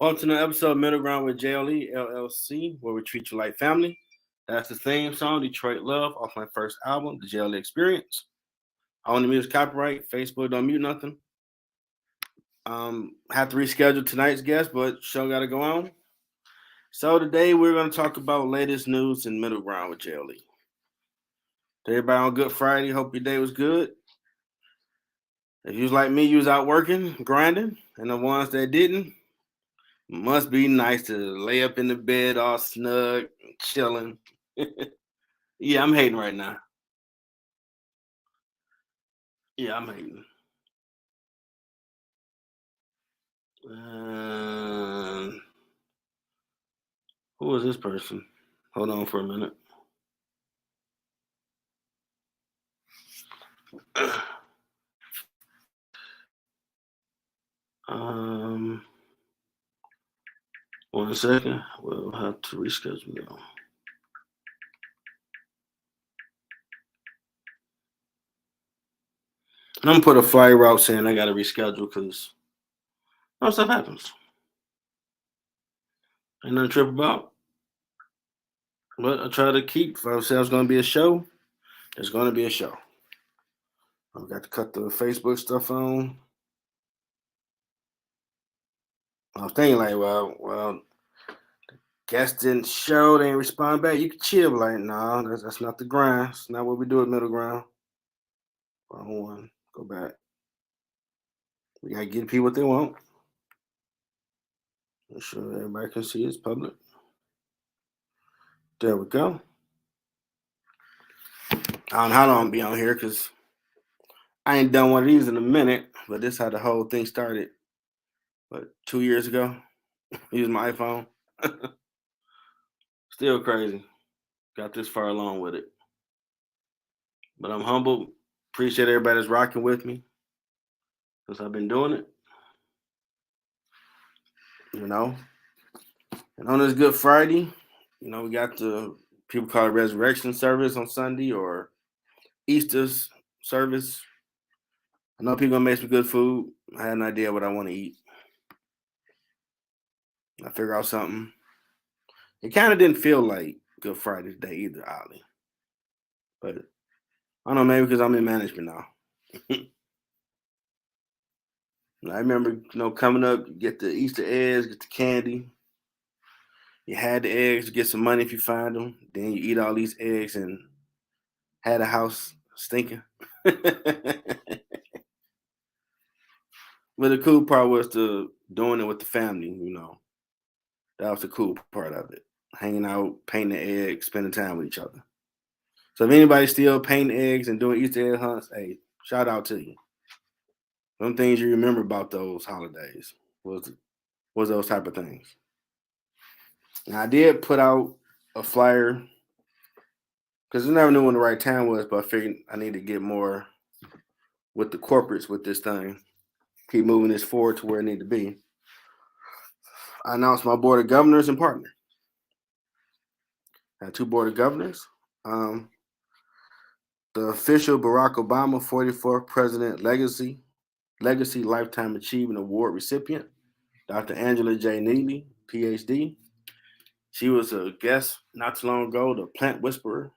Welcome to another episode of Middle Ground with JLE L.L.C, where we treat you like family. That's the theme song, Detroit Love, off my first album, The JLE Experience. I own the music copyright. Facebook don't mute nothing. Have to reschedule tonight's guest, but show got to go on. So today we're going to talk about latest news in Middle Ground with JLE. Everybody on Good Friday, hope your day was good. If you was like me, you was out working, grinding, and the ones that didn't, must be nice to lay up in the bed all snug, chilling. Yeah, I'm hating right now. Yeah, I'm hating. Who is this person? Hold on for a minute. um, 1 second. We'll have to reschedule now. And I'm gonna put a flyer out saying I gotta reschedule because stuff happens. Ain't nothing to trip about. But I try to keep. If I said it was gonna be a show, there's gonna be a show. I've got to cut the Facebook stuff on. I was thinking like, well, guest didn't show, they didn't respond back. You can chill, like, nah, that's not the grind. It's not what we do at Middle Ground. Wrong one. Go back. We gotta give people what they want. Make sure everybody can see it's public. There we go. I don't know how long I'll be on here because I ain't done one of these in a minute, but this is how the whole thing started. But 2 years ago, using my iPhone. Still crazy. Got this far along with it. But I'm humbled. Appreciate everybody that's rocking with me since I've been doing it. You know. And on this Good Friday, we got the people call it resurrection service on Sunday or Easter's service. I know people gonna make some good food. I had an idea what I want to eat. I figure out something. It kind of didn't feel like Good Friday today either, oddly. But I don't know, maybe because I'm in management now. I remember, coming up, you get the Easter eggs, get the candy. You had the eggs, get some money if you find them. Then you eat all these eggs and had a house stinking. But the cool part was doing it with the family, That was the cool part of it. Hanging out, painting the eggs, spending time with each other. So if anybody's still painting eggs and doing Easter egg hunts, hey, shout out to you. Some things you remember about those holidays was those type of things. Now I did put out a flyer because I never knew when the right time was, but I figured I need to get more with the corporates with this thing. Keep moving this forward to where it need to be. I announced my board of governors and partner. I had 2 board of governors. The official Barack Obama 44th President Legacy Lifetime Achievement Award recipient, Dr. Angela J. Neely, PhD. She was a guest not too long ago, the Plant Whisperer.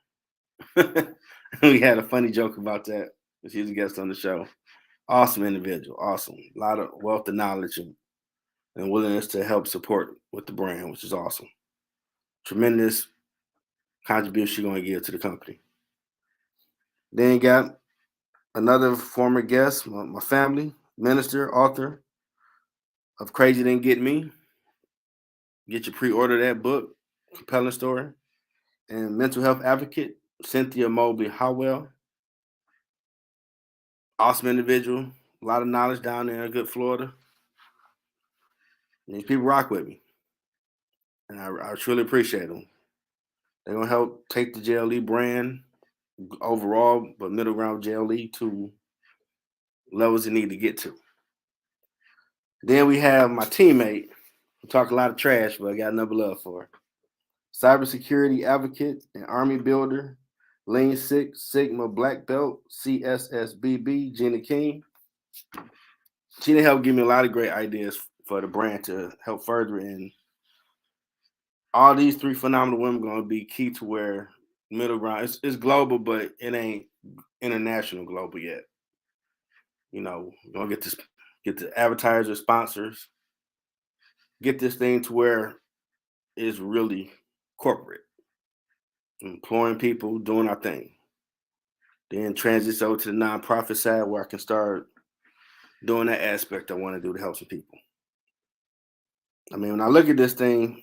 We had a funny joke about that. She was a guest on the show. Awesome individual, awesome. A lot of wealth of knowledge and willingness to help support with the brand, which is awesome. Tremendous contribution she's going to give to the company. Then got another former guest, my family, minister, author of Crazy Didn't Get Me. Get your pre-order that book, compelling story. And mental health advocate, Cynthia Mobley Howell. Awesome individual, a lot of knowledge down there in good Florida. And these people rock with me. And I truly appreciate them. They're going to help take the JLE brand overall, but Middle Ground JLE to levels it need to get to. Then we have my teammate, who talk a lot of trash, but I got another love for her. Cybersecurity advocate and army builder, Lean Six Sigma Black Belt, CSSBB, Gina King. Gina helped give me a lot of great ideas for the brand to help further. And all these three phenomenal women going to be key to where middle ground. It's global, but it ain't international global yet. We're gonna get the advertisers, sponsors, get this thing to where it's really corporate, employing people, doing our thing. Then transition over to the nonprofit side where I can start doing that aspect I want to do to help some people. I mean, when I look at this thing,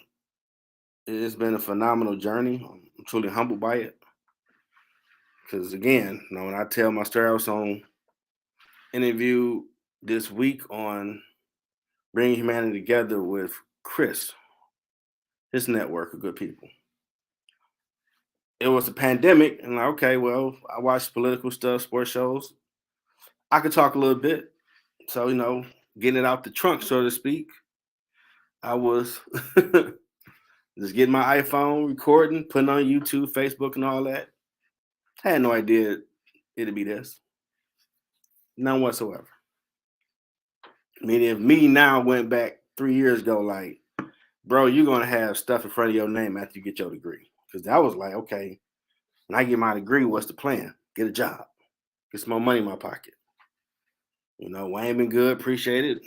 it's been a phenomenal journey. I'm truly humbled by it. Because again, when I tell my story, I was on interview this week on bringing humanity together with Chris, his network of good people. It was a pandemic, and like, okay, well, I watched political stuff, sports shows. I could talk a little bit. So, getting it out the trunk, so to speak, I was just getting my iPhone, recording, putting on YouTube, Facebook, and all that. I had no idea it'd be this. None whatsoever. Meaning, if me now went back 3 years ago, like, bro, you're going to have stuff in front of your name after you get your degree. Because I was like, okay, when I get my degree, what's the plan? Get a job. Get some more money in my pocket. Wayne been good, appreciate it.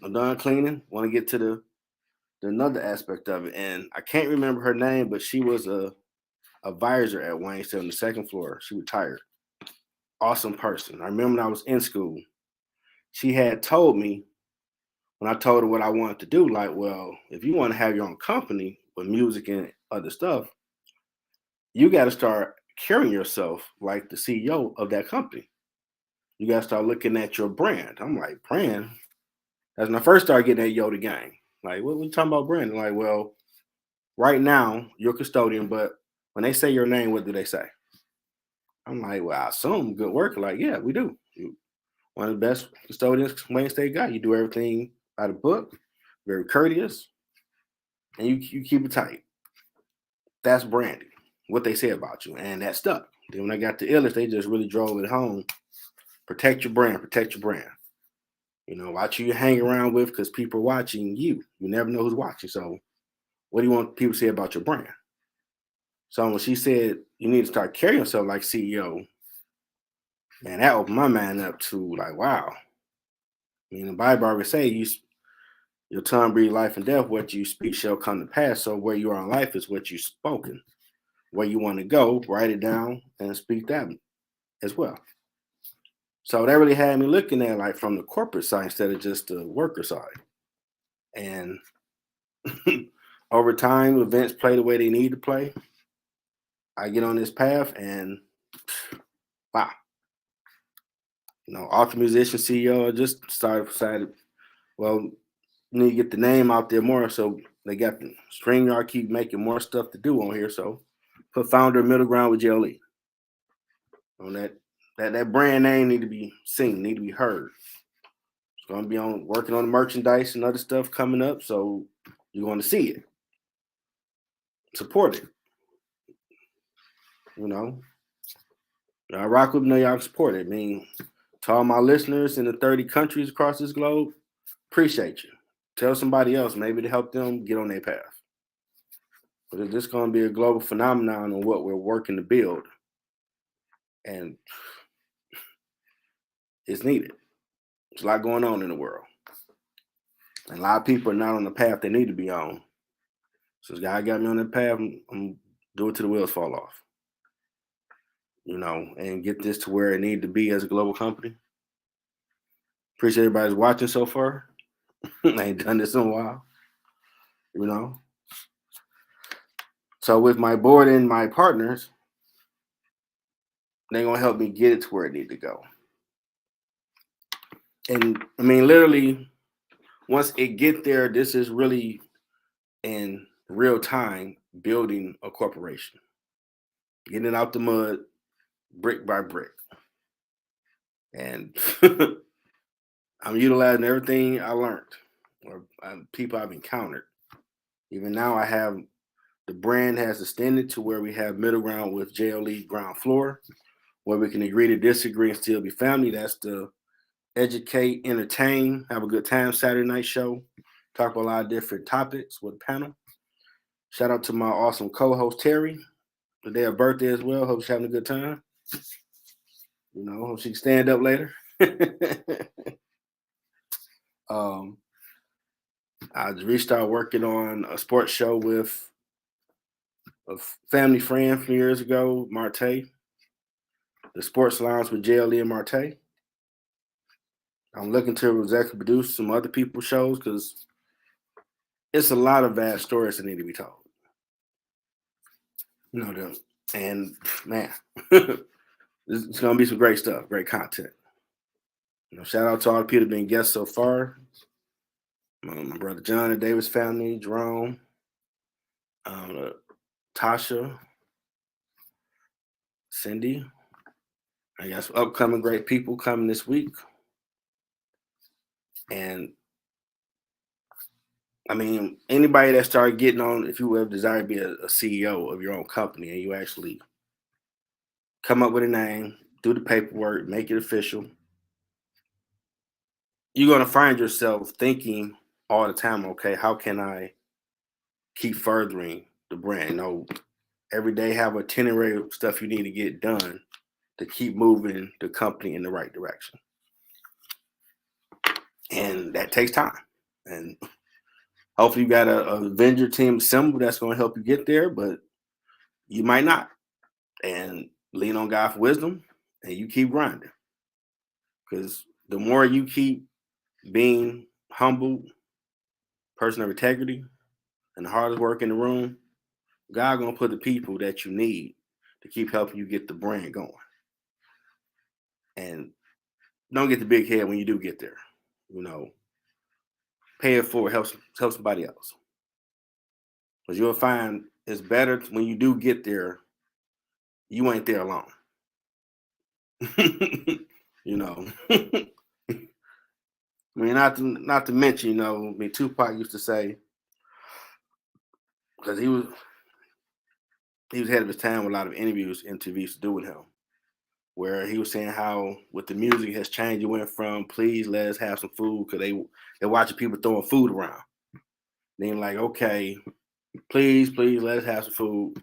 I'm done cleaning. Want to get to the another aspect of it. And I can't remember her name, but she was a advisor at Wayne still on the second floor. She retired. Awesome person. I remember when I was in school, she had told me when I told her what I wanted to do, like, well, if you want to have your own company with music and other stuff, you got to start carrying yourself like the CEO of that company. You got to start looking at your brand. I'm like, brand? That's when I first started getting that Yoda gang. Like, what are you talking about brand? Like, well, right now, you're a custodian, but when they say your name, what do they say? I'm like, well, I assume good work. Like, yeah, we do. You one of the best custodians Wayne State got. You do everything by the book, very courteous, and you keep it tight. That's branding. What they say about you, and that stuck. Then when I got to L.L.C, they just really drove it home. Protect your brand. Protect your brand. Watch who you hang around with because people are watching you. You never know who's watching. So, what do you want people to say about your brand? So when she said you need to start carrying yourself like CEO, man, that opened my mind up to like, wow. I mean, the Bible already say your tongue breathe life and death. What you speak shall come to pass. So where you are in life is what you've spoken. Where you want to go, write it down and speak that as well. So that really had me looking at like from the corporate side instead of just the worker side. And over time, events play the way they need to play. I get on this path and wow. Author, musician, CEO, I just decided, well, you need to get the name out there more. So they got the StreamYard keep making more stuff to do on here. So put founder middle ground with JLE. On that brand name need to be seen, need to be heard. It's gonna be on working on the merchandise and other stuff coming up. So you're gonna see it. Support it. Y'all rock with me, know y'all support it. I mean, to all my listeners in the 30 countries across this globe, appreciate you. Tell somebody else, maybe to help them get on their path. But it's just going to be a global phenomenon on what we're working to build. And it's needed. There's a lot going on in the world. And a lot of people are not on the path they need to be on. So this guy got me on that path, I'm do it till the wheels fall off. And get this to where it needs to be as a global company. Appreciate everybody's watching so far. I ain't done this in a while. So with my board and my partners, they're gonna help me get it to where it needs to go. And I mean, literally, once it get there, this is really in real time building a corporation, getting it out the mud, brick by brick. And I'm utilizing everything I learned or people I've encountered. Even now, I have the brand has extended to where we have middle ground with JLE ground floor, where we can agree to disagree and still be family. That's the educate, entertain, have a good time Saturday night show. talk about a lot of different topics with the panel. Shout out to my awesome co-host Terry. Today her birthday as well. Hope she's having a good time. Hope she can stand up later. I restarted working on a sports show with a family friend from years ago, Marte. The Sports Lounge with JLE and Marte. I'm looking to executive produce some other people's shows because it's a lot of bad stories that need to be told. And man, it's gonna be some great stuff, great content. Shout out to all the people that have been guests so far. My brother John and Davis family, Jerome, Tasha, Cindy. I got some upcoming great people coming this week. And I mean, anybody that started getting on, if you ever desire to be a CEO of your own company and you actually come up with a name, do the paperwork, make it official, you're going to find yourself thinking all the time, okay, how can I keep furthering the brand? Every day have a itinerary of stuff you need to get done to keep moving the company in the right direction. And that takes time. And hopefully you got a vendor team assembled that's going to help you get there, but you might not. And lean on God for wisdom and you keep grinding. Because the more you keep being humble, person of integrity, and the hardest work in the room, God gonna put the people that you need to keep helping you get the brand going. And don't get the big head when you do get there. Pay it forward, help somebody else. Because you'll find it's better when you do get there, you ain't there alone. I mean, not to mention, Tupac used to say, because he was ahead of his time with a lot of interviews MTV used to do with him, where he was saying how with the music has changed. It went from please let us have some food because they're watching people throwing food around. Then like, okay, please let us have some food.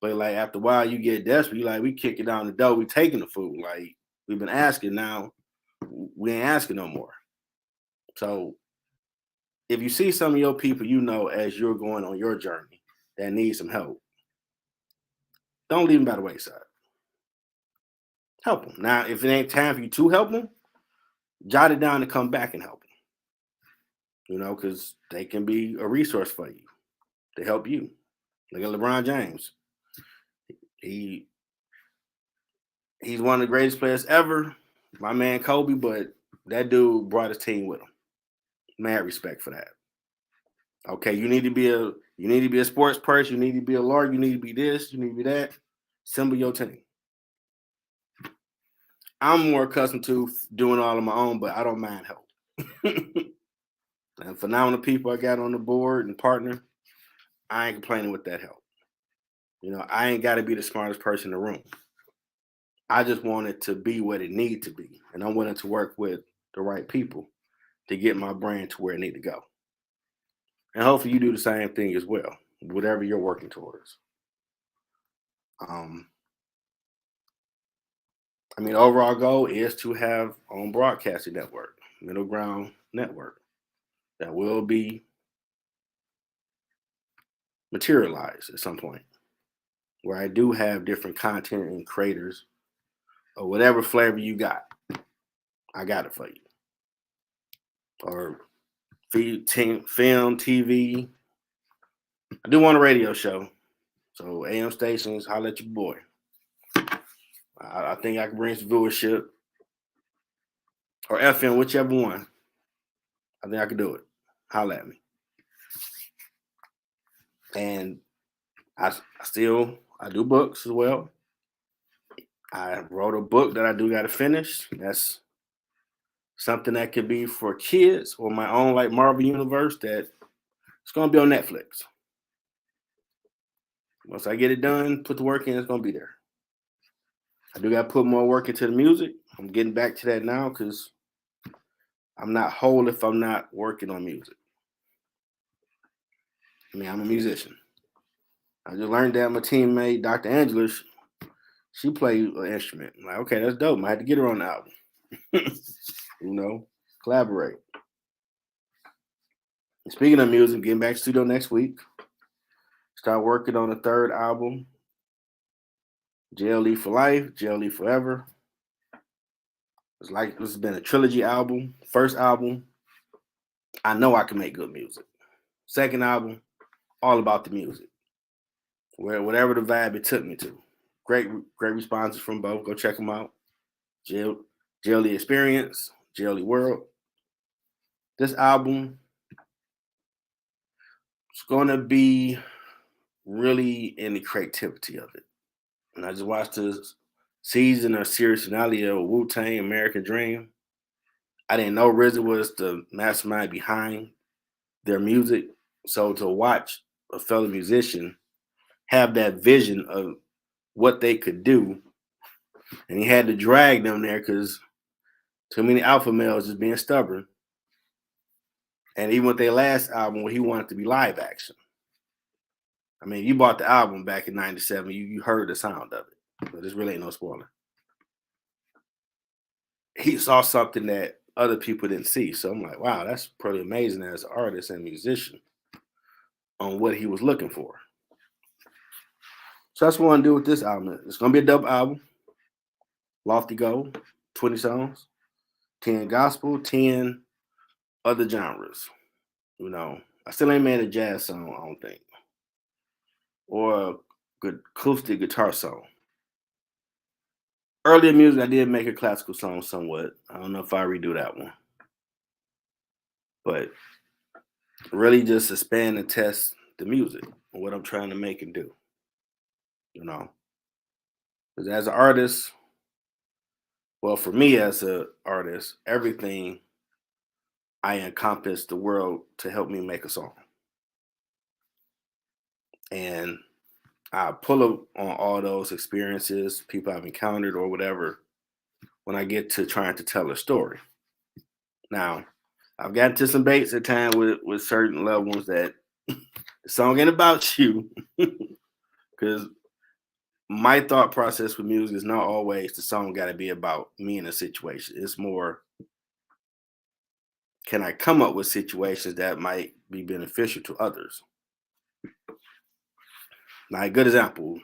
But like after a while you get desperate. You like, we kick it down the door, we taking the food. Like we've been asking, now we ain't asking no more. So if you see some of your people as you're going on your journey that need some help, don't leave them by the wayside. Help them. Now, if it ain't time for you to help them, jot it down and come back and help them. Because they can be a resource for you to help you. Look at LeBron James. He's one of the greatest players ever. My man Kobe, but that dude brought his team with him. Mad respect for that. Okay, you need to be a sports person, you need to be a lawyer, you need to be this, you need to be that. Assemble your team. I'm more accustomed to doing all on my own, but I don't mind help. And phenomenal people I got on the board and partner, I ain't complaining with that help. I ain't got to be the smartest person in the room. I just want it to be what it needs to be. And I'm willing to work with the right people to get my brand to where it needs to go. And hopefully you do the same thing as well, whatever you're working towards. Overall goal is to have on broadcasting network, middle ground network that will be materialized at some point, where I do have different content and creators or whatever flavor you got. I got it for you. Or film, TV. I do want a radio show. So AM stations, holla at your boy. I think I can bring some viewership. Or FM, whichever one. I think I can do it. Holla at me. And I do books as well. I wrote a book that I do got to finish. That's something that could be for kids or my own like Marvel Universe that it's going to be on Netflix. Once I get it done, put the work in, it's going to be there. I do got to put more work into the music. I'm getting back to that now because I'm not whole if I'm not working on music. I mean, I'm a musician. I just learned that my teammate, Dr. Angela, she played an instrument. I'm like, okay, that's dope. I had to get her on the album. Collaborate. And speaking of music, getting back to studio next week. Start working on the third album, JLE for Life, JLE Forever. It's like this has been a trilogy album. First album, I know I can make good music. Second album, all about the music. Whatever the vibe it took me to. Great responses from both. Go check them out. JLE Experience, JLE World. This album is going to be really in the creativity of it. And I just watched this season of series finale of Wu-Tang American Dream. I didn't know RZA was the mastermind behind their music. So to watch a fellow musician have that vision of what they could do, and he had to drag them there because too many alpha males just being stubborn. And even with their last album, where he wanted to be live action. I mean, you bought the album back in '97, you heard the sound of it, but this really ain't no spoiler. He saw something that other people didn't see. So I'm like, wow, that's pretty amazing as an artist and musician on what he was looking for. So that's what I want to do with this album. It's going to be a double album. Lofty goal, 20 songs, 10 gospel, 10 other genres. I still ain't made a jazz song, I don't think, or a good acoustic guitar song. Earlier music, I did make a classical song somewhat. I don't know if I redo that one. But really just expand and test the music and what I'm trying to make and do. Because as an artist, well, for me as an artist, everything I encompass the world to help me make a song. And I pull up on all those experiences, people I've encountered or whatever, when I get to trying to tell a story. Now, I've gotten to some baits at times with certain loved ones that the song ain't about you. Because my thought process with music is not always the song got to be about me in a situation. It's more, can I come up with situations that might be beneficial to others? Now, a good example,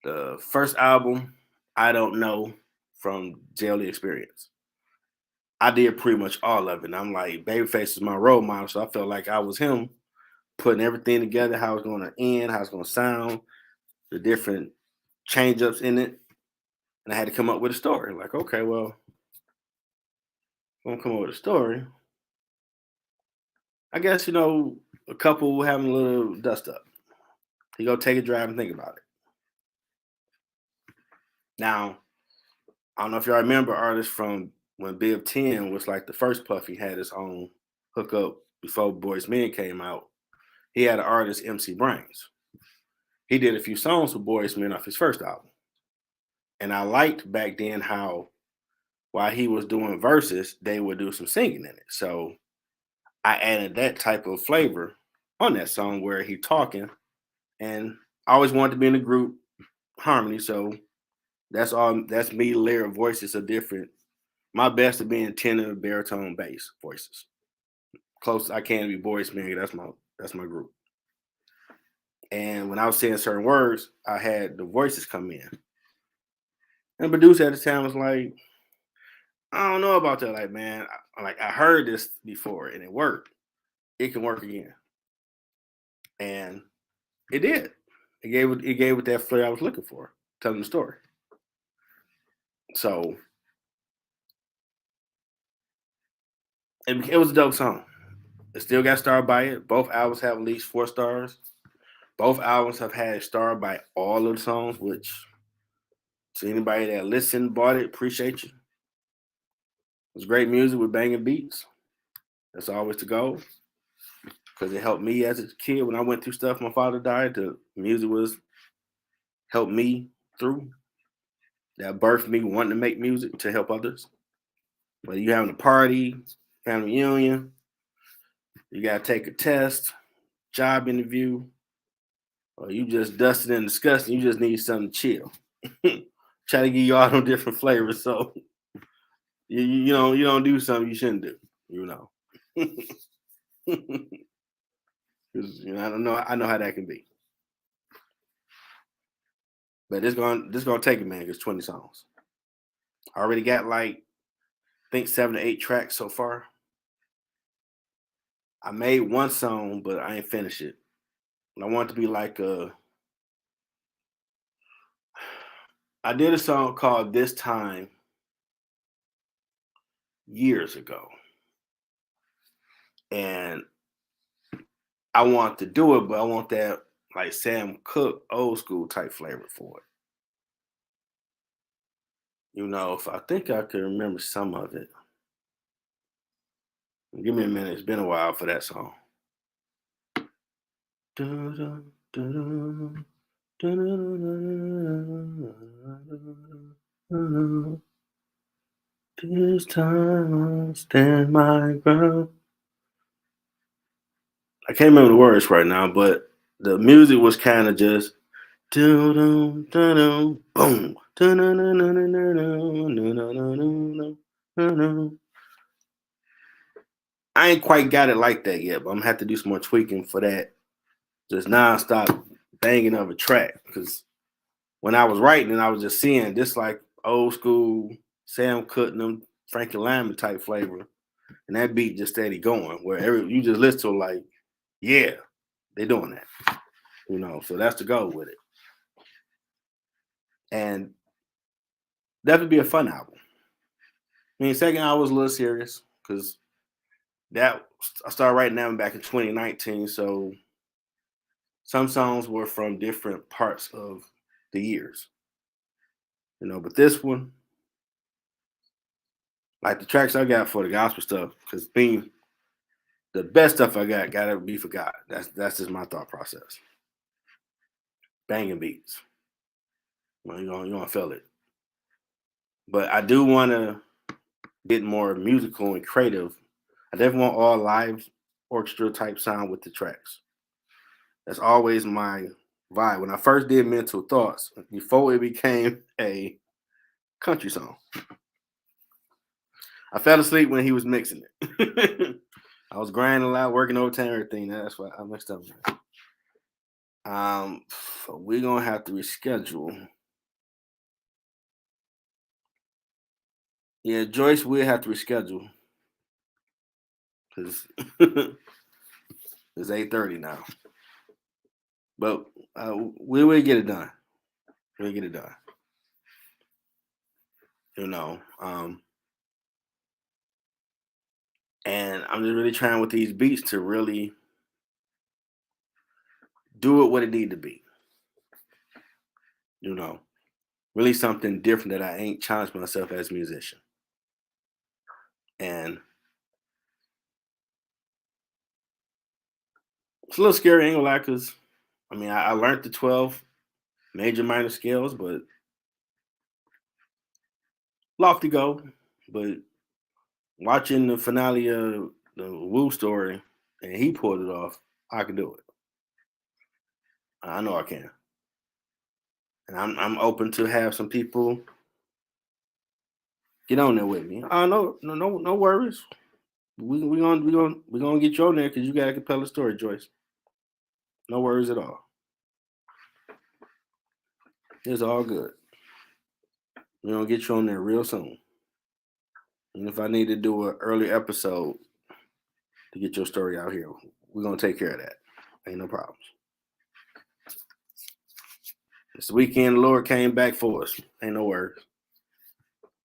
the first album, I Don't Know, from JLE Experience. I did pretty much all of it. And I'm like, Babyface is my role model, so I felt like I was him, putting everything together, how it's going to end, how it's going to sound, the different change ups in it. And I had to come up with a story. Like, okay, well, I'm going to come up with a story. I guess, a couple having a little dust up. You go take a drive and think about it. Now, I don't know if y'all remember artists from when Bib 10 was like the first Puffy had his own hookup before Boys Men came out. He had an artist, MC Brains. He did a few songs with Boys Men off his first album. And I liked back then how while he was doing verses, they would do some singing in it. So I added that type of flavor on that song where he talking. And I always wanted to be in a group harmony. So that's all. That's me. Layer voices are different. My best at being tenor, baritone, bass voices. Close I can to be Boys Men. That's my group. And when I was saying certain words, I had the voices come in. And the producer at the time was like, I don't know about that. Like, man, I heard this before and it worked. It can work again. And it did. It gave it that flair I was looking for, telling the story. So it was a dope song. It still got starred by it. Both albums have at least 4 stars. Both albums have had a star by all of the songs, which to anybody that listened, bought it, appreciate you. It's great music with banging beats. That's always the goal. Because it helped me as a kid when I went through stuff. My father died. The music was helped me through. That birthed me wanting to make music to help others. Whether you having a party, family reunion, you gotta take a test, job interview, or you just dusted and disgusted, you just need something chill. Try to give you all them different flavors, so you don't do something you shouldn't do. You know, because I know how that can be. But this gonna take a minute. It's 20 songs. I already got like I think 7 to 8 tracks so far. I made one song, but I ain't finished it. And I want it to be like I did a song called "This Time" years ago, and I want to do it, but I want that like Sam Cooke old school type flavor for it. If I think I can remember some of it. Give me a minute. It's been a while for that song. Dun-dun, dun-dun, dun-dun-dun-dun-dun-dun-dun. This time I stand my ground. I can't remember the words right now, but the music was kind of just dun-dun, dun-dun, boom. Dun-dun-dun-dun-dun-dun-dun-dun-dun-dun. I ain't quite got it like that yet, but I'm gonna have to do some more tweaking for that. Just nonstop banging of a track. Because when I was writing it, I was just seeing this like old school Sam Cooke and them Frankie Lyman type flavor. And that beat just steady going. Where you just listen to it like, yeah, they're doing that. So that's the goal with it. And that would be a fun album. I mean, second album was a little serious because that I started writing that one back in 2019. So some songs were from different parts of the years. But this one, like the tracks I got for the gospel stuff, because being the best stuff I got gotta be for God. That's just my thought process. Banging beats. Well, you gonna feel it. But I do want to get more musical and creative. I definitely want all live orchestra type sound with the tracks. That's always my vibe. When I first did Mental Thoughts, before it became a country song, I fell asleep when he was mixing it. I was grinding a lot, working overtime, everything. That's why I messed up. So we're gonna have to reschedule. Yeah, Joyce, we'll have to reschedule because it's 8:30 now. But we will get it done. We'll get it done. You know. And I'm just really trying with these beats to really do it what it need to be. You know, really something different that I ain't challenged myself as a musician. And it's a little scary, ain't gonna lie, because I mean I learned the 12 major minor scales, but lofty go. But watching the finale of the Wu story and he pulled it off, I can do it. I know I can. And I'm open to have some people get on there with me. No worries. We gonna get you on there because you got a compelling story, Joyce. No worries at all. It's all good. We're gonna get you on there real soon. And if I need to do an early episode to get your story out here, we're gonna take care of that. Ain't no problems. This weekend, the Lord came back for us. Ain't no worries.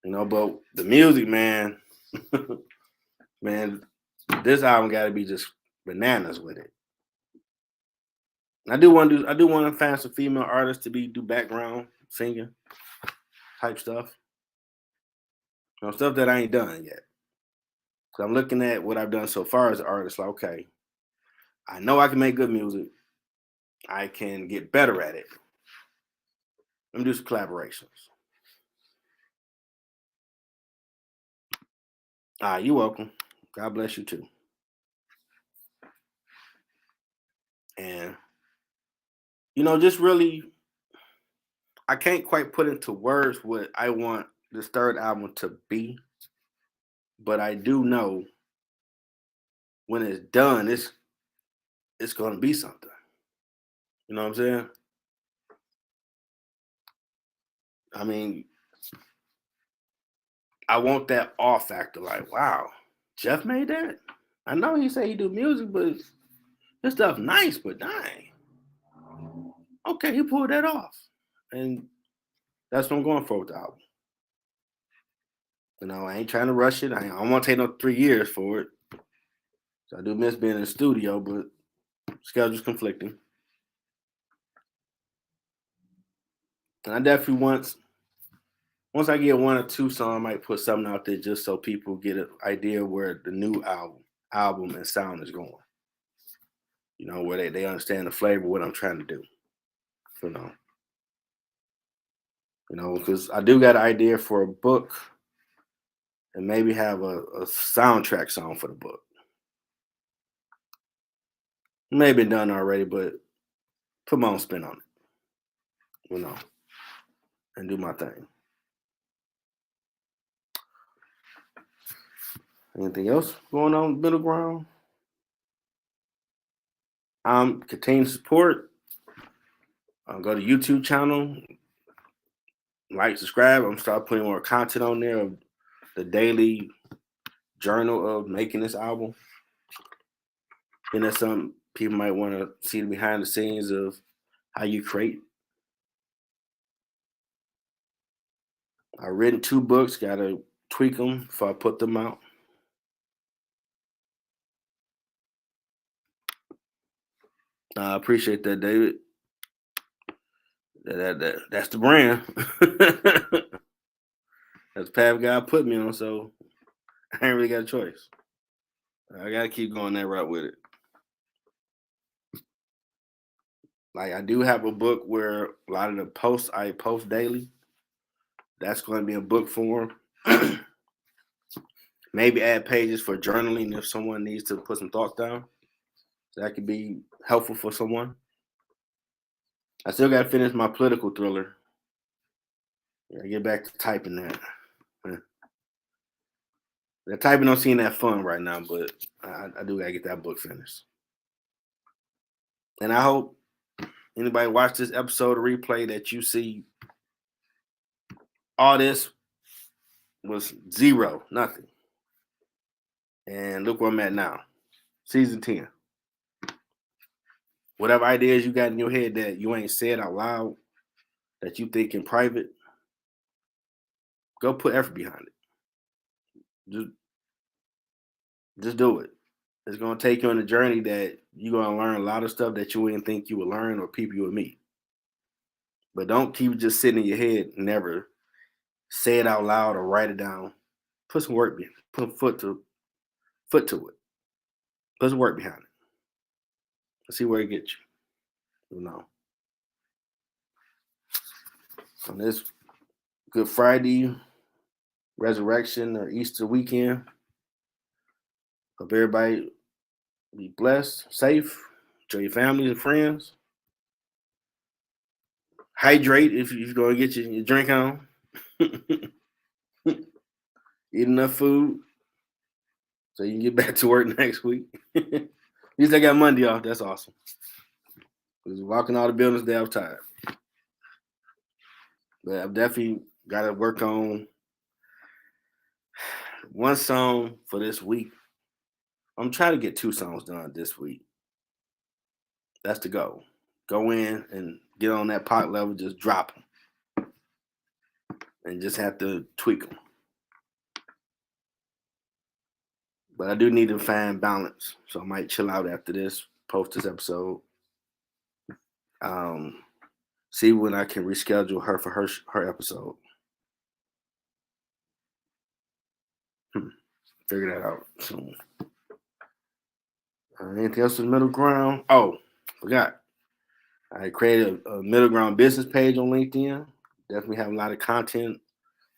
But the music, man, man, this album got to be just bananas with it. I do want to find some female artists to do background singing type stuff. Stuff that I ain't done yet. So I'm looking at what I've done so far as an artist. Like, okay, I know I can make good music. I can get better at it. Let me do some collaborations. You're welcome. God bless you too. And just really, I can't quite put into words what I want this third album to be, but I do know when it's done, it's gonna be something. You know what I'm saying? I mean, I want that awe factor. Like, wow, Jeff made that. I know he say he do music, but his stuff nice. But dang, okay, he pulled that off, and that's what I'm going for with the album. I ain't trying to rush it. I don't want to take no 3 years for it. So I do miss being in the studio, but schedule's conflicting. And I definitely once I get one or two songs, I might put something out there just so people get an idea where the new album and sound is going. Where they understand the flavor of what I'm trying to do. You know. Because I do got an idea for a book and maybe have a soundtrack song for the book. Maybe done already, but put my own spin on it, and do my thing. Anything else going on middle ground? Continue to support. Go to YouTube channel, like, subscribe. I'm start putting more content on there of the daily journal of making this album. And that's something people might want to see the behind the scenes of how you create. I've written 2 books, gotta tweak them before I put them out. I appreciate that, David. That's the brand. That's the path God put me on, so I ain't really got a choice. I gotta keep going that route with it. Like, I do have a book where a lot of the posts I post daily, that's going to be in book form. Maybe add pages for journaling if someone needs to put some thoughts down. That could be helpful for someone. I still got to finish my political thriller. I get back to typing that. The typing don't seem that fun right now, but I do got to get that book finished. And I hope anybody watch this episode or replay that you see all this was zero, nothing. And look where I'm at now. Season 10. Whatever ideas you got in your head that you ain't said out loud, that you think in private, go put effort behind it. Just do it. It's gonna take you on a journey that you're gonna learn a lot of stuff that you wouldn't think you would learn or people you would meet. But don't keep just sitting in your head and never say it out loud or write it down. Put some work behind it. Put foot to it. Put some work behind it. Let's see where it gets you. On this Good Friday, Resurrection, or Easter weekend. Hope everybody be blessed, safe, enjoy your families and friends. Hydrate if you're going to get your drink on. Eat enough food so you can get back to work next week. At least I got Monday off. That's awesome. Because walking all the buildings today, I was tired. But I've definitely got to work on one song for this week. I'm trying to get 2 songs done this week. That's the goal. Go in and get on that pot level, just drop them. And just have to tweak them. But I do need to find balance. So I might chill out after this, post this episode. See when I can reschedule her for her episode. Figure that out soon. Anything else in the middle ground? Oh, forgot. I created a middle ground business page on LinkedIn. Definitely have a lot of content.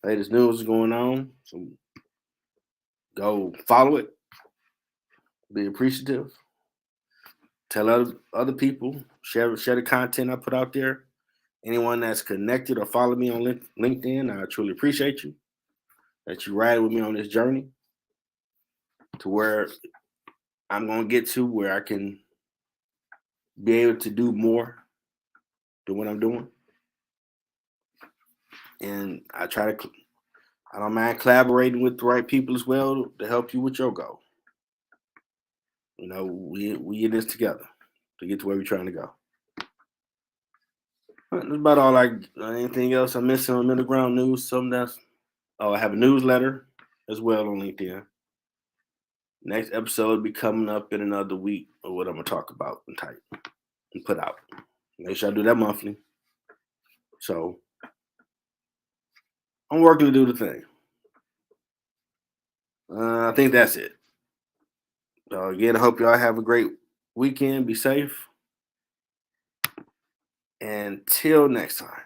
Latest news is going on. So go follow it. Be appreciative. Tell other people, share the content I put out there. Anyone that's connected or follow me on LinkedIn, I truly appreciate you that you ride with me on this journey to where I'm gonna get to where I can be able to do more than what I'm doing. And I don't mind collaborating with the right people as well to help you with your goal. You know, we in this together to get to where we're trying to go. That's about all anything else I'm missing on middle ground news, something that's I have a newsletter as well on LinkedIn. Next episode will be coming up in another week of what I'm gonna talk about and type and put out. Make sure I do that monthly. So I'm working to do the thing. I think that's it. So again, I hope y'all have a great weekend. Be safe. And till next time.